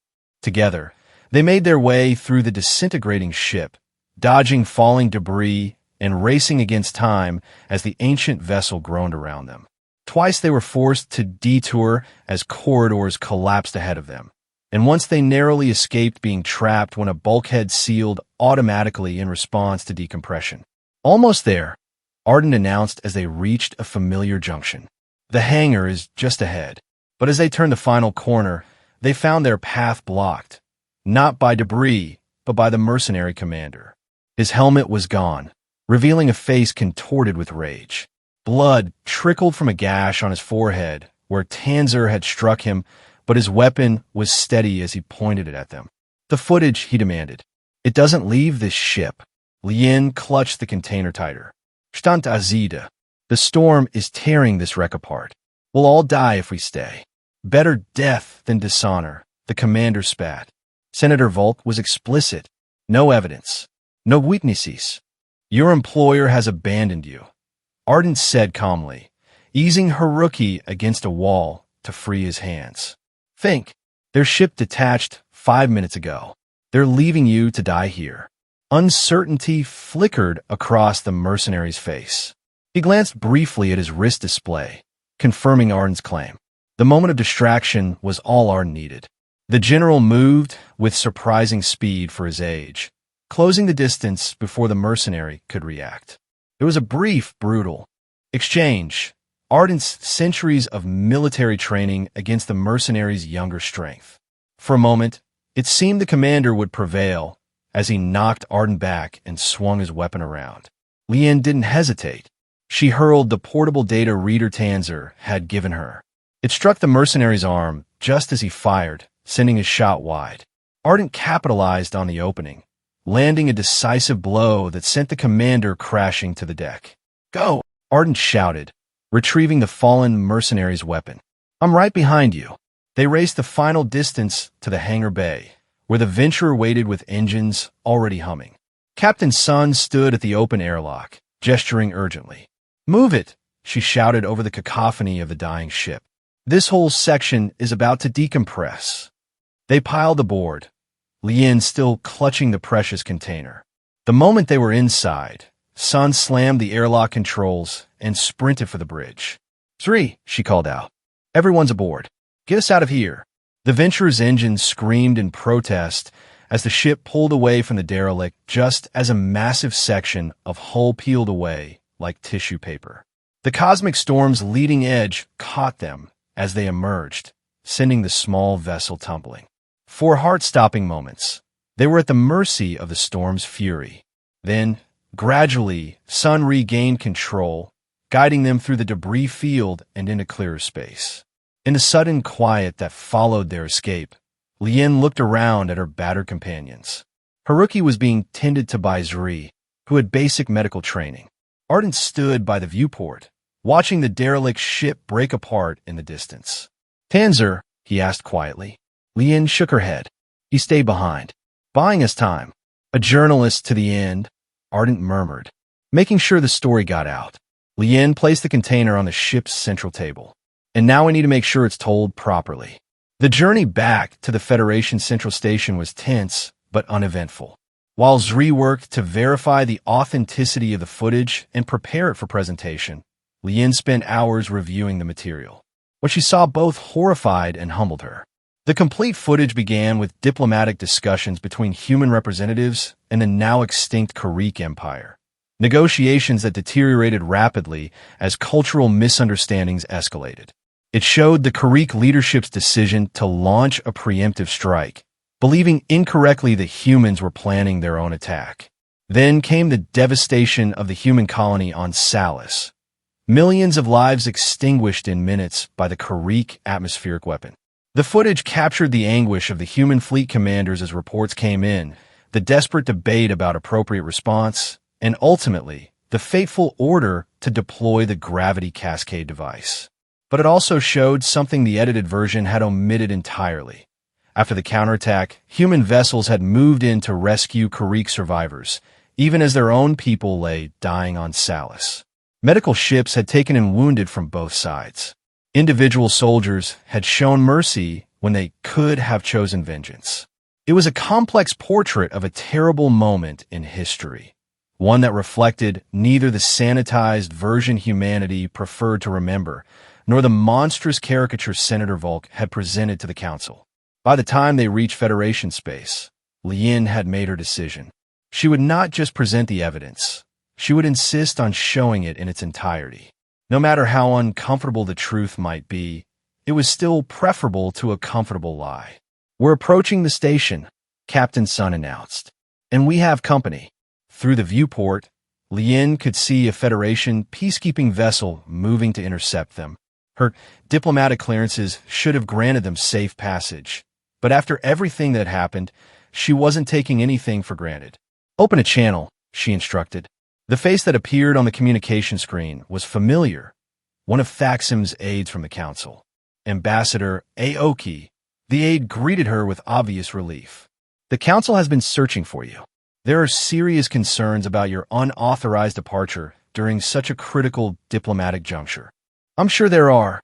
Together, they made their way through the disintegrating ship, dodging falling debris and racing against time as the ancient vessel groaned around them. Twice they were forced to detour as corridors collapsed ahead of them, and once they narrowly escaped being trapped when a bulkhead sealed automatically in response to decompression. Almost there, Ardent announced as they reached a familiar junction. The hangar is just ahead, but as they turned the final corner, they found their path blocked, not by debris, but by the mercenary commander. His helmet was gone, revealing a face contorted with rage. Blood trickled from a gash on his forehead where Tanzer had struck him, but his weapon was steady as he pointed it at them. The footage, he demanded. It doesn't leave this ship. Lien clutched the container tighter. Stand Azida. The storm is tearing this wreck apart. We'll all die if we stay. Better death than dishonor, the commander spat. Senator Volk was explicit. No evidence. No witnesses. Your employer has abandoned you. Ardent said calmly, easing Haruki against a wall to free his hands. Think. Their ship detached 5 minutes ago. They're leaving you to die here. Uncertainty flickered across the mercenary's face. He glanced briefly at his wrist display, confirming Ardent's claim. The moment of distraction was all Ardent needed. The general moved with surprising speed for his age, closing the distance before the mercenary could react. There was a brief, brutal exchange, Ardent's centuries of military training against the mercenary's younger strength. For a moment, it seemed the commander would prevail as he knocked Ardent back and swung his weapon around. Lien didn't hesitate. She hurled the portable data reader Tanzer had given her. It struck the mercenary's arm just as he fired, sending his shot wide. Ardent capitalized on the opening, landing a decisive blow that sent the commander crashing to the deck. Go! Ardent shouted, retrieving the fallen mercenary's weapon. I'm right behind you. They raced the final distance to the hangar bay, where the Venturer waited with engines already humming. Captain Sun stood at the open airlock, gesturing urgently. Move it, she shouted over the cacophony of the dying ship. This whole section is about to decompress. They piled aboard, Lien still clutching the precious container. The moment they were inside, Sun slammed the airlock controls and sprinted for the bridge. Zri, she called out. Everyone's aboard. Get us out of here. The Venturer's engine screamed in protest as the ship pulled away from the derelict just as a massive section of hull peeled away like tissue paper. The cosmic storm's leading edge caught them as they emerged, sending the small vessel tumbling. For heart-stopping moments, they were at the mercy of the storm's fury. Then, gradually, Sun regained control, guiding them through the debris field and into clearer space. In the sudden quiet that followed their escape, Lien looked around at her battered companions. Haruki was being tended to by Zri, who had basic medical training. Ardent stood by the viewport, watching the derelict ship break apart in the distance. Tanzer, he asked quietly. Lien shook her head. He stayed behind, buying us time. A journalist to the end, Ardent murmured, making sure the story got out. Lien placed the container on the ship's central table. And now we need to make sure it's told properly. The journey back to the Federation Central Station was tense but uneventful. While Zri worked to verify the authenticity of the footage and prepare it for presentation, Lien spent hours reviewing the material. What she saw both horrified and humbled her. The complete footage began with diplomatic discussions between human representatives and the now-extinct Karek Empire. Negotiations that deteriorated rapidly as cultural misunderstandings escalated. It showed the Karek leadership's decision to launch a preemptive strike, believing incorrectly that humans were planning their own attack. Then came the devastation of the human colony on Salus. Millions of lives extinguished in minutes by the Karek atmospheric weapon. The footage captured the anguish of the human fleet commanders as reports came in, the desperate debate about appropriate response, and ultimately, the fateful order to deploy the gravity cascade device. But it also showed something the edited version had omitted entirely. After the counterattack, human vessels had moved in to rescue Karek survivors, even as their own people lay dying on Salus. Medical ships had taken in wounded from both sides. Individual soldiers had shown mercy when they could have chosen vengeance. It was a complex portrait of a terrible moment in history, one that reflected neither the sanitized version humanity preferred to remember, nor the monstrous caricature Senator Volk had presented to the Council. By the time they reached Federation space, Lien had made her decision. She would not just present the evidence. She would insist on showing it in its entirety. No matter how uncomfortable the truth might be, it was still preferable to a comfortable lie. We're approaching the station, Captain Sun announced. And we have company. Through the viewport, Lien could see a Federation peacekeeping vessel moving to intercept them. Her diplomatic clearances should have granted them safe passage. But after everything that happened, she wasn't taking anything for granted. Open a channel, she instructed. The face that appeared on the communication screen was familiar, one of Thaxim's aides from the Council. Ambassador Aoki. The aide greeted her with obvious relief. The Council has been searching for you. There are serious concerns about your unauthorized departure during such a critical diplomatic juncture. I'm sure there are,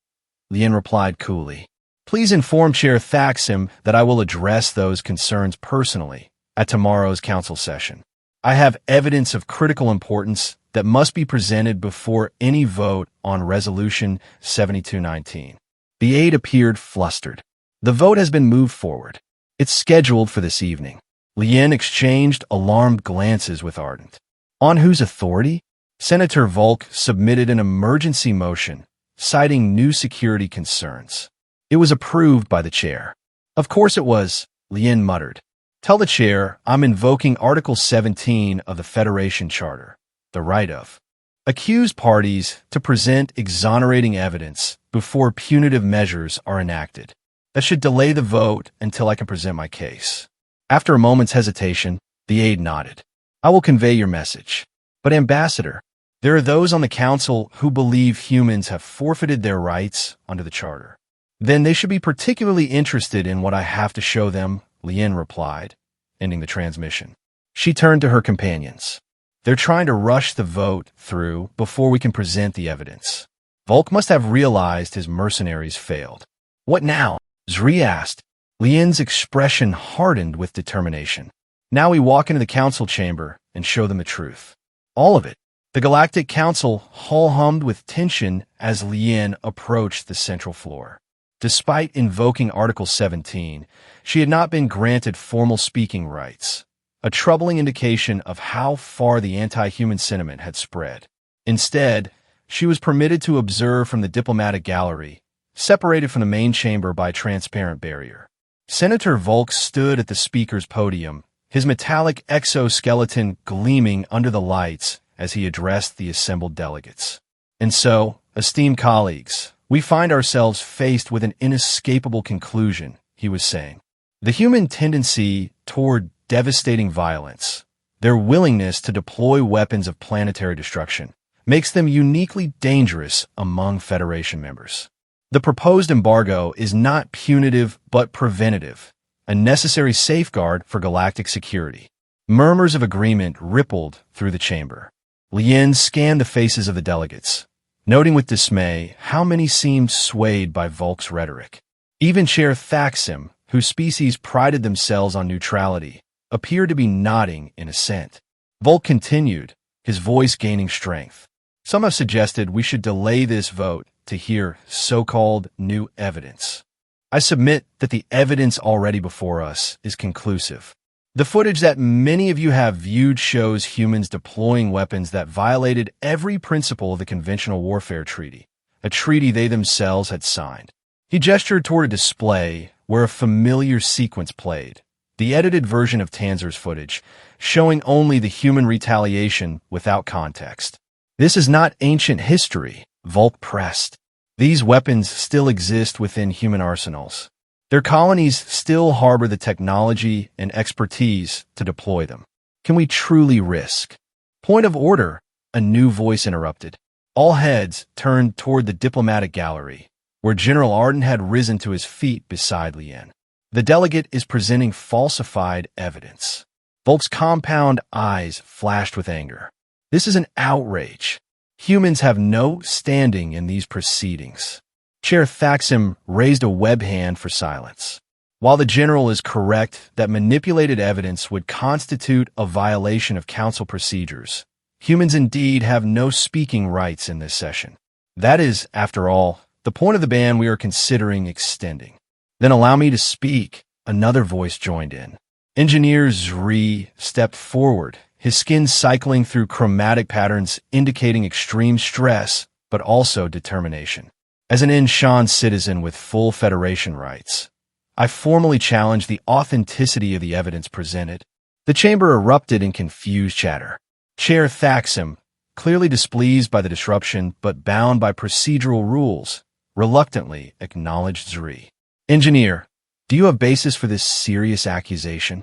Lien replied coolly. Please inform Chair Thaxim that I will address those concerns personally at tomorrow's Council session. I have evidence of critical importance that must be presented before any vote on Resolution 7219. The aide appeared flustered. The vote has been moved forward. It's scheduled for this evening. Lien exchanged alarmed glances with Ardent. On whose authority? Senator Volk submitted an emergency motion, citing new security concerns. It was approved by the chair. Of course it was, Lien muttered. Tell the chair I'm invoking Article 17 of the Federation Charter, the right of accused parties to present exonerating evidence before punitive measures are enacted. That should delay the vote until I can present my case. After a moment's hesitation, the aide nodded. I will convey your message. But Ambassador, there are those on the Council who believe humans have forfeited their rights under the Charter. Then they should be particularly interested in what I have to show them, Lien replied, ending the transmission. She turned to her companions. They're trying to rush the vote through before we can present the evidence. Volk must have realized his mercenaries failed. What now? Zri asked. Lien's expression hardened with determination. Now we walk into the Council chamber and show them the truth. All of it. The Galactic Council hummed with tension as Lien approached the central floor. Despite invoking Article 17, she had not been granted formal speaking rights, a troubling indication of how far the anti-human sentiment had spread. Instead, she was permitted to observe from the diplomatic gallery, separated from the main chamber by a transparent barrier. Senator Volk stood at the speaker's podium, his metallic exoskeleton gleaming under the lights as he addressed the assembled delegates. And so, esteemed colleagues, we find ourselves faced with an inescapable conclusion, he was saying. The human tendency toward devastating violence, their willingness to deploy weapons of planetary destruction, makes them uniquely dangerous among Federation members. The proposed embargo is not punitive but preventative, a necessary safeguard for galactic security. Murmurs of agreement rippled through the chamber. Lien scanned the faces of the delegates, noting with dismay how many seemed swayed by Volk's rhetoric. Even Chair Thaxim, whose species prided themselves on neutrality, appeared to be nodding in assent. Volk continued, his voice gaining strength. Some have suggested we should delay this vote to hear so-called new evidence. I submit that the evidence already before us is conclusive. The footage that many of you have viewed shows humans deploying weapons that violated every principle of the Conventional Warfare Treaty, a treaty they themselves had signed. He gestured toward a display where a familiar sequence played, the edited version of Tanzer's footage, showing only the human retaliation without context. This is not ancient history, Volk pressed. These weapons still exist within human arsenals. Their colonies still harbor the technology and expertise to deploy them. Can we truly risk? Point of order, a new voice interrupted. All heads turned toward the diplomatic gallery, where General Arden had risen to his feet beside Lien. The delegate is presenting falsified evidence. Volk's compound eyes flashed with anger. This is an outrage. Humans have no standing in these proceedings. Chair Thaxim raised a web hand for silence. While the general is correct that manipulated evidence would constitute a violation of council procedures, humans indeed have no speaking rights in this session. That is, after all, the point of the ban we are considering extending. Then allow me to speak, another voice joined in. Engineer Zri stepped forward, his skin cycling through chromatic patterns indicating extreme stress, but also determination. As an Inshan citizen with full Federation rights, I formally challenge the authenticity of the evidence presented. The chamber erupted in confused chatter. Chair Thaxim, clearly displeased by the disruption but bound by procedural rules, reluctantly acknowledged Zri. Engineer, do you have basis for this serious accusation?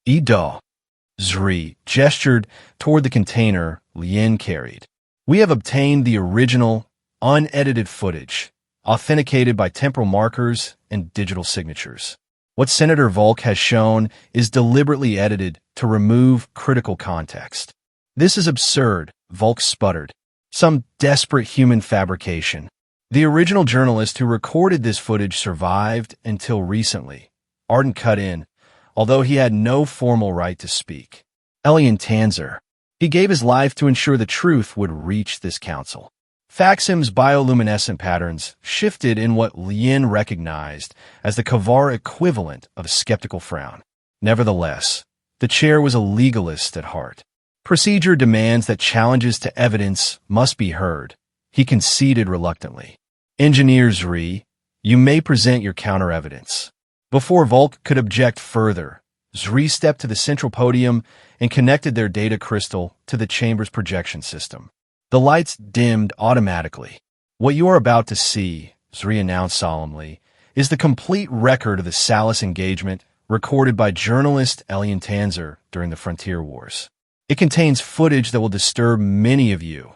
Ido. Zri gestured toward the container Lien carried. We have obtained the original, unedited footage, authenticated by temporal markers and digital signatures. What Senator Volk has shown is deliberately edited to remove critical context. This is absurd, Volk sputtered. Some desperate human fabrication. The original journalist who recorded this footage survived until recently. Arden cut in, although he had no formal right to speak. Elian Tanzer. He gave his life to ensure the truth would reach this council. Thaxim's bioluminescent patterns shifted in what Lien recognized as the Kavar equivalent of a skeptical frown. Nevertheless, the chair was a legalist at heart. Procedure demands that challenges to evidence must be heard. He conceded reluctantly. Engineer Zri, you may present your counter-evidence. Before Volk could object further, Zri stepped to the central podium and connected their data crystal to the chamber's projection system. The lights dimmed automatically. What you are about to see, Zri announced solemnly, is the complete record of the Salus engagement recorded by journalist Elian Tanzer during the Frontier Wars. It contains footage that will disturb many of you,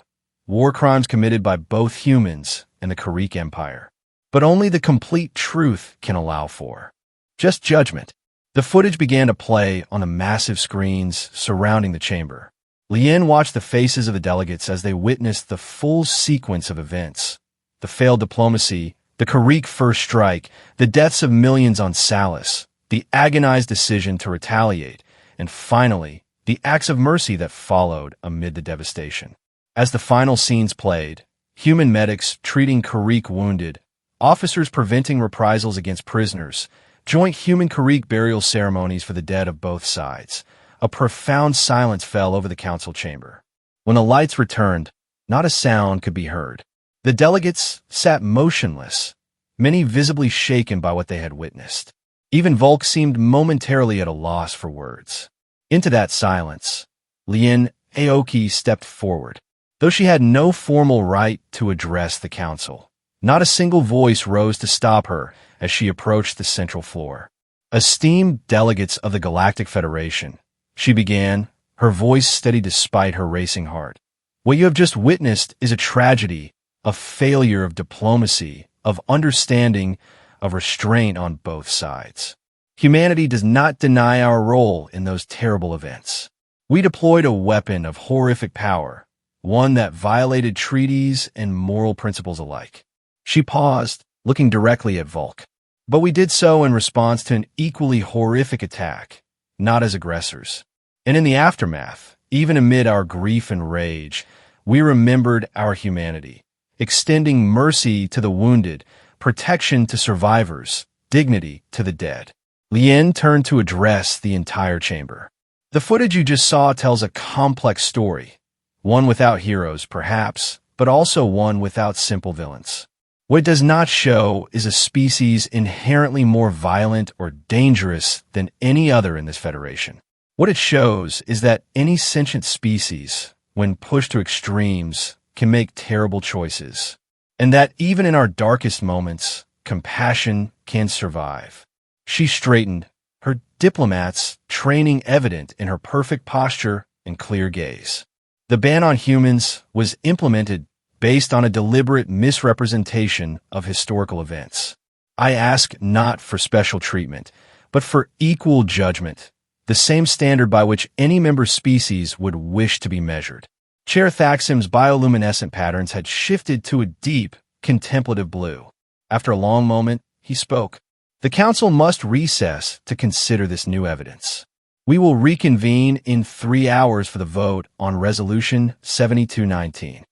war crimes committed by both humans and the Karrik Empire. But only the complete truth can allow for just judgment. The footage began to play on the massive screens surrounding the chamber. Lien watched the faces of the delegates as they witnessed the full sequence of events. The failed diplomacy, the Karrik first strike, the deaths of millions on Salus, the agonized decision to retaliate, and finally, the acts of mercy that followed amid the devastation. As the final scenes played, human medics treating Karrik wounded, officers preventing reprisals against prisoners, joint human Karrik burial ceremonies for the dead of both sides. A profound silence fell over the council chamber. When the lights returned, not a sound could be heard. The delegates sat motionless, many visibly shaken by what they had witnessed. Even Volk seemed momentarily at a loss for words. Into that silence, Lien Aoki stepped forward. Though she had no formal right to address the council, not a single voice rose to stop her as she approached the central floor. Esteemed delegates of the Galactic Federation, she began, her voice steady despite her racing heart. What you have just witnessed is a tragedy, a failure of diplomacy, of understanding, of restraint on both sides. Humanity does not deny our role in those terrible events. We deployed a weapon of horrific power, one that violated treaties and moral principles alike. She paused, looking directly at Volk. But we did so in response to an equally horrific attack, not as aggressors. And in the aftermath, even amid our grief and rage, we remembered our humanity, extending mercy to the wounded, protection to survivors, dignity to the dead. Lien turned to address the entire chamber. The footage you just saw tells a complex story, one without heroes, perhaps, but also one without simple villains. What it does not show is a species inherently more violent or dangerous than any other in this Federation. What it shows is that any sentient species, when pushed to extremes, can make terrible choices, and that even in our darkest moments, compassion can survive. She straightened, her diplomats' training evident in her perfect posture and clear gaze. The ban on humans was implemented based on a deliberate misrepresentation of historical events. I ask not for special treatment, but for equal judgment, the same standard by which any member species would wish to be measured. Chair Thaxam's bioluminescent patterns had shifted to a deep, contemplative blue. After a long moment, he spoke. The Council must recess to consider this new evidence. We will reconvene in 3 hours for the vote on Resolution 7219.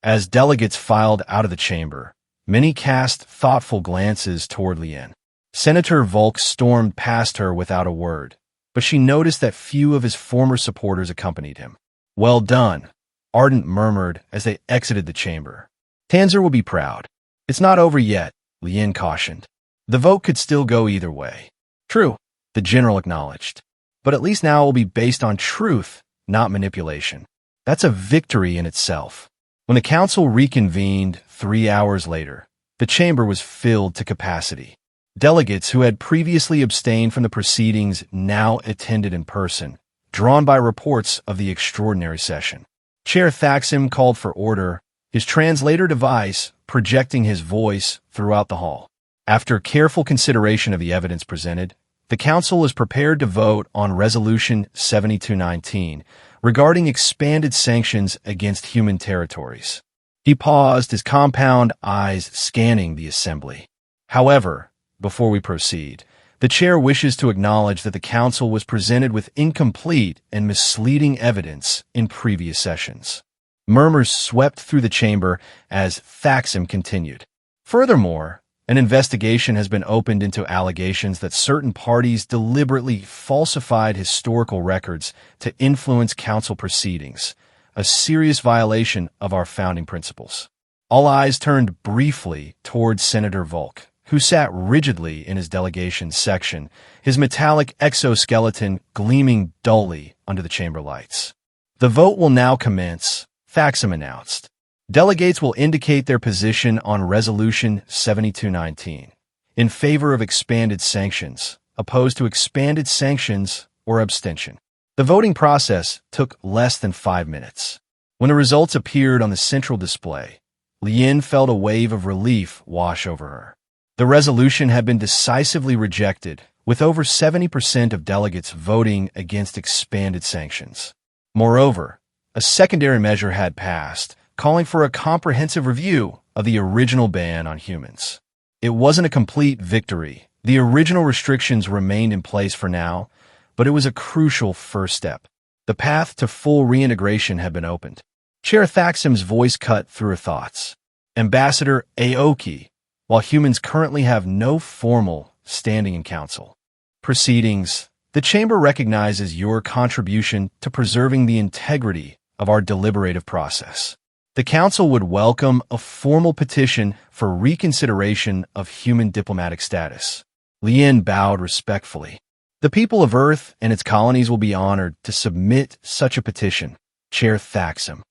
As delegates filed out of the chamber, many cast thoughtful glances toward Lien. Senator Volk stormed past her without a word, but she noticed that few of his former supporters accompanied him. "Well done," Ardent murmured as they exited the chamber. "Tanzer will be proud." "It's not over yet," Lien cautioned. "The vote could still go either way." "True," the general acknowledged. "But at least now it will be based on truth, not manipulation. That's a victory in itself." When the council reconvened 3 hours later, the chamber was filled to capacity. Delegates who had previously abstained from the proceedings now attended in person, drawn by reports of the extraordinary session. Chair Thaxam called for order, his translator device projecting his voice throughout the hall. After careful consideration of the evidence presented, the council is prepared to vote on Resolution 7219 regarding expanded sanctions against human territories. He paused, his compound eyes scanning the assembly. However, before we proceed, the chair wishes to acknowledge that the council was presented with incomplete and misleading evidence in previous sessions. Murmurs swept through the chamber as Thaxam continued. Furthermore, an investigation has been opened into allegations that certain parties deliberately falsified historical records to influence council proceedings, a serious violation of our founding principles. All eyes turned briefly towards Senator Volk, who sat rigidly in his delegation's section, his metallic exoskeleton gleaming dully under the chamber lights. "The vote will now commence," Thaxam announced. Delegates will indicate their position on Resolution 7219, in favor of expanded sanctions, opposed to expanded sanctions, or abstention. The voting process took less than 5 minutes. When the results appeared on the central display, Lien felt a wave of relief wash over her. The resolution had been decisively rejected, with over 70% of delegates voting against expanded sanctions. Moreover, a secondary measure had passed, calling for a comprehensive review of the original ban on humans. It wasn't a complete victory. The original restrictions remained in place for now, but it was a crucial first step. The path to full reintegration had been opened. Chair Thaxam's voice cut through her thoughts. "Ambassador Aoki, while humans currently have no formal standing in council proceedings, the Chamber recognizes your contribution to preserving the integrity of our deliberative process. The Council would welcome a formal petition for reconsideration of human diplomatic status." Lien bowed respectfully. "The people of Earth and its colonies will be honored to submit such a petition." Chair Thaxam.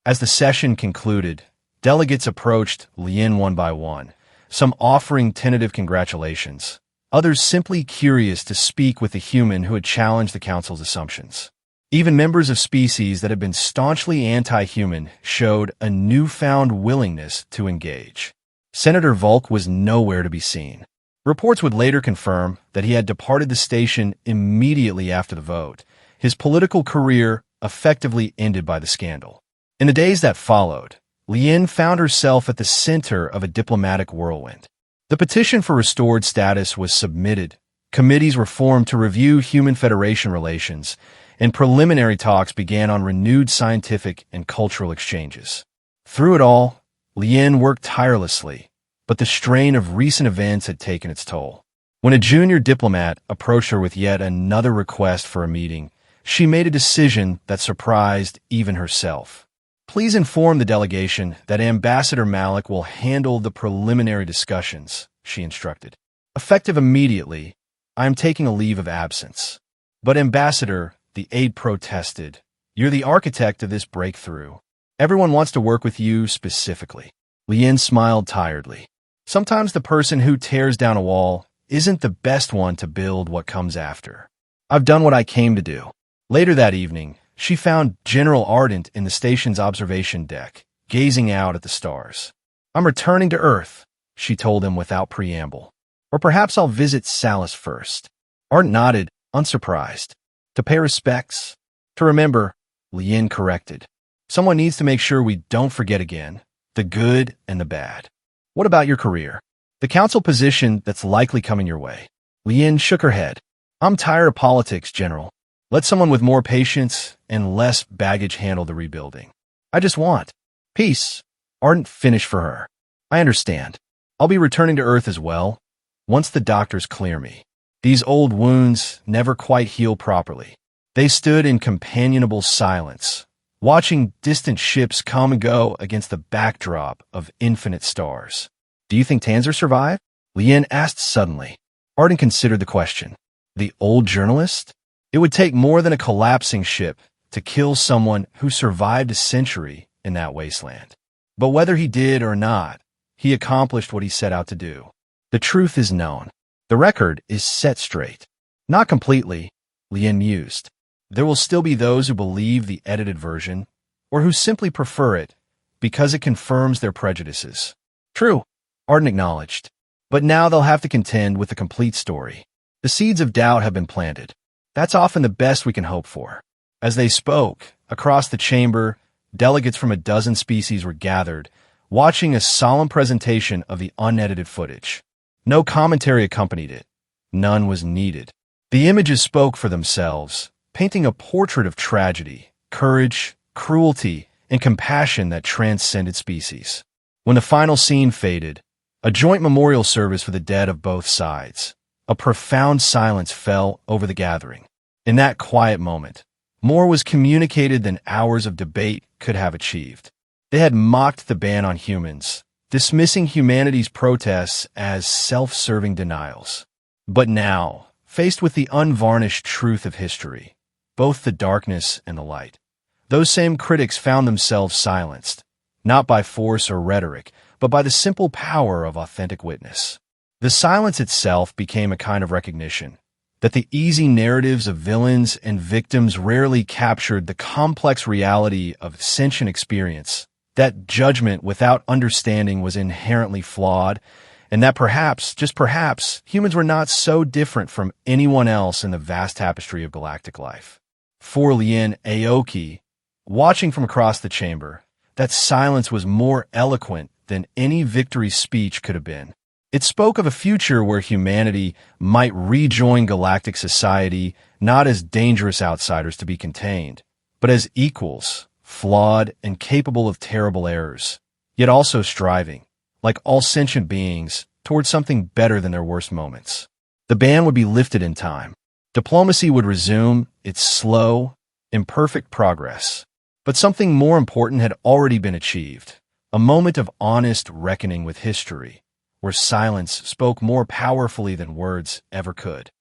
As the session concluded, delegates approached Lien one by one, some offering tentative congratulations, others simply curious to speak with the human who had challenged the Council's assumptions. Even members of species that had been staunchly anti-human showed a newfound willingness to engage. Senator Volk was nowhere to be seen. Reports would later confirm that he had departed the station immediately after the vote. His political career effectively ended by the scandal. In the days that followed, Lien found herself at the center of a diplomatic whirlwind. The petition for restored status was submitted, committees were formed to review Human Federation relations, and preliminary talks began on renewed scientific and cultural exchanges. Through it all, Lien worked tirelessly, but the strain of recent events had taken its toll. When a junior diplomat approached her with yet another request for a meeting, she made a decision that surprised even herself. Please inform the delegation that Ambassador Malik will handle the preliminary discussions, she instructed. Effective immediately, I am taking a leave of absence. But Ambassador, the aide protested, you're the architect of this breakthrough. Everyone wants to work with you specifically. Lien smiled tiredly. Sometimes the person who tears down a wall isn't the best one to build what comes after. I've done what I came to do. Later that evening, she found General Ardent in the station's observation deck, gazing out at the stars. I'm returning to Earth, she told him without preamble. Or perhaps I'll visit Salus first. Ardent nodded, unsurprised. To pay respects? To remember, Lien corrected. Someone needs to make sure we don't forget again, the good and the bad. What about your career? The council position that's likely coming your way. Lien shook her head. I'm tired of politics, General. Let someone with more patience and less baggage handle the rebuilding. I just want peace. Ardent finished for her. I understand. I'll be returning to Earth as well, once the doctors clear me. These old wounds never quite heal properly. They stood in companionable silence, watching distant ships come and go against the backdrop of infinite stars. Do you think Tanzer survived? Lien asked suddenly. Ardent considered the question. The old journalist? It would take more than a collapsing ship to kill someone who survived a century in that wasteland. But whether he did or not, he accomplished what he set out to do. The truth is known. The record is set straight. Not completely, Lien mused. There will still be those who believe the edited version, or who simply prefer it because it confirms their prejudices. True, Ardent acknowledged. But now they'll have to contend with the complete story. The seeds of doubt have been planted. That's often the best we can hope for. As they spoke, across the chamber, delegates from a dozen species were gathered, watching a solemn presentation of the unedited footage. No commentary accompanied it. None was needed. The images spoke for themselves, painting a portrait of tragedy, courage, cruelty, and compassion that transcended species. When the final scene faded, a joint memorial service for the dead of both sides, a profound silence fell over the gathering. In that quiet moment, more was communicated than hours of debate could have achieved. They had mocked the ban on humans, dismissing humanity's protests as self-serving denials. But now, faced with the unvarnished truth of history, both the darkness and the light, those same critics found themselves silenced, not by force or rhetoric, but by the simple power of authentic witness. The silence itself became a kind of recognition that the easy narratives of villains and victims rarely captured the complex reality of sentient experience, that judgment without understanding was inherently flawed, and that perhaps, just perhaps, humans were not so different from anyone else in the vast tapestry of galactic life. For Lien Aoki, watching from across the chamber, that silence was more eloquent than any victory speech could have been. It spoke of a future where humanity might rejoin galactic society not as dangerous outsiders to be contained, but as equals, flawed and capable of terrible errors, yet also striving, like all sentient beings, towards something better than their worst moments. The ban would be lifted in time. Diplomacy would resume its slow, imperfect progress. But something more important had already been achieved, a moment of honest reckoning with history, where silence spoke more powerfully than words ever could.